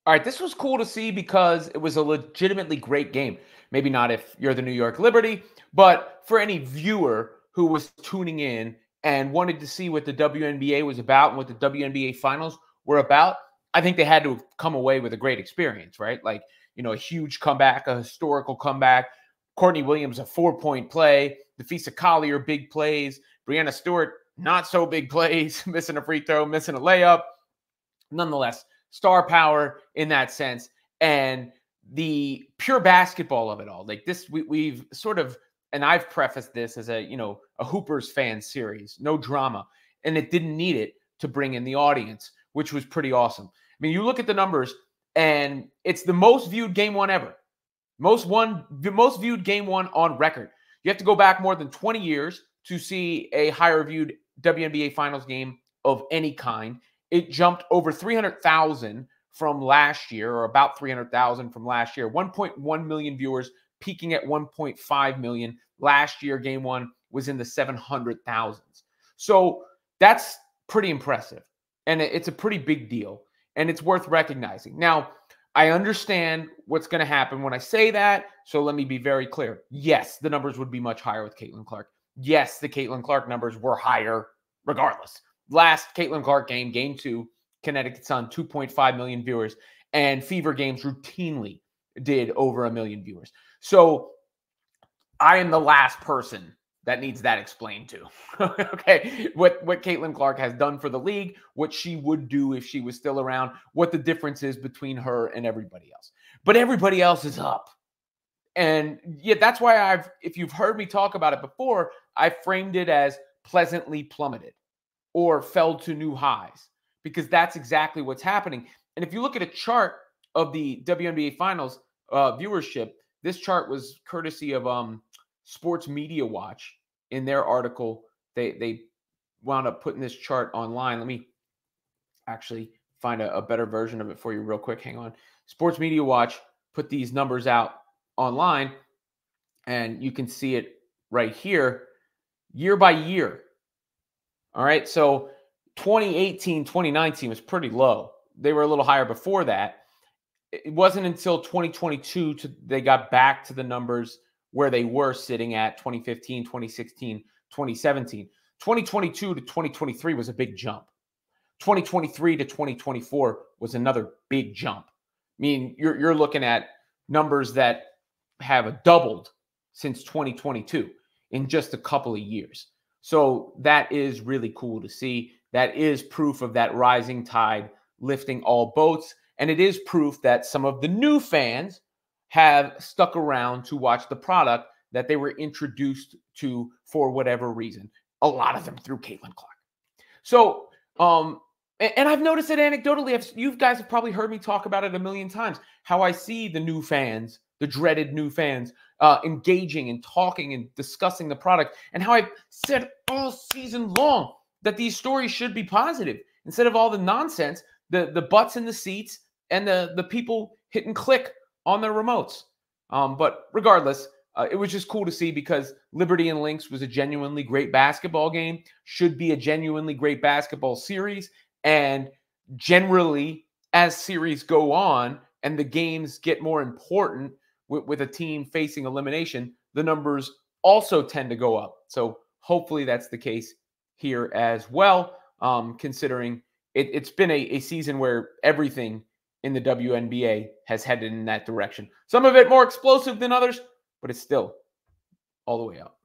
All right, this was cool to see because it was a legitimately great game. Maybe not if you're the New York Liberty, but for any viewer who was tuning in and wanted to see what the WNBA was about and what the WNBA Finals were about, I think they had to come away with a great experience, right? Like, a huge comeback, a historical comeback. Courtney Williams, a 4-point play. Defisa Collier, big plays. Brianna Stewart, not so big plays, missing a free throw, missing a layup. Nonetheless, star power in that sense, and the pure basketball of it all. Like this, we've sort of, and I've prefaced this as a Hoopers fan series, no drama, and it didn't need it to bring in the audience, which was pretty awesome. I mean, you look at the numbers, and it's the most viewed game one ever, the most viewed game one on record. You have to go back more than 20 years to see a higher viewed WNBA Finals game of any kind. It jumped over 300,000 from last year, or about 300,000 from last year. 1.1 million viewers, peaking at 1.5 million. Last year, game one was in the 700,000s. So that's pretty impressive. And it's a pretty big deal. And it's worth recognizing. Now, I understand what's going to happen when I say that. So let me be very clear. Yes, the numbers would be much higher with Caitlin Clark. Yes, the Caitlin Clark numbers were higher regardless. Last Caitlin Clark game, game 2, Connecticut Sun, 2.5 million viewers, and Fever Games routinely did over 1 million viewers. So I am the last person that needs that explained to. Okay, what Caitlin Clark has done for the league, what she would do if she was still around, what the difference is between her and everybody else. But everybody else is up. And yeah, that's why if you've heard me talk about it before, I framed it as pleasantly plummeted or fell to new highs, because that's exactly what's happening. And if you look at a chart of the WNBA Finals viewership, this chart was courtesy of Sports Media Watch. In their article, they wound up putting this chart online. Let me actually find a better version of it for you real quick. Hang on. Sports Media Watch put these numbers out online, and you can see it right here, year by year. All right, so 2018, 2019 was pretty low. They were a little higher before that. It wasn't until 2022 they got back to the numbers where they were sitting at 2015, 2016, 2017. 2022 to 2023 was a big jump. 2023 to 2024 was another big jump. I mean, you're looking at numbers that have doubled since 2022 in just a couple of years. So that is really cool to see. That is proof of that rising tide lifting all boats. And it is proof that some of the new fans have stuck around to watch the product that they were introduced to for whatever reason. A lot of them through Caitlin Clark. So, and I've noticed it anecdotally. You guys have probably heard me talk about it a million times, how I see the new fans, the dreaded new fans, engaging and talking and discussing the product, and how I've said all season long that these stories should be positive instead of all the nonsense, the butts in the seats and the people hitting click on their remotes. But regardless, it was just cool to see, because Liberty-Lynx was a genuinely great basketball game, should be a genuinely great basketball series. And generally, as series go on and the games get more important with a team facing elimination, the numbers also tend to go up. So hopefully that's the case here as well, considering it's been a season where everything in the WNBA has headed in that direction. Some of it more explosive than others, but it's still all the way up.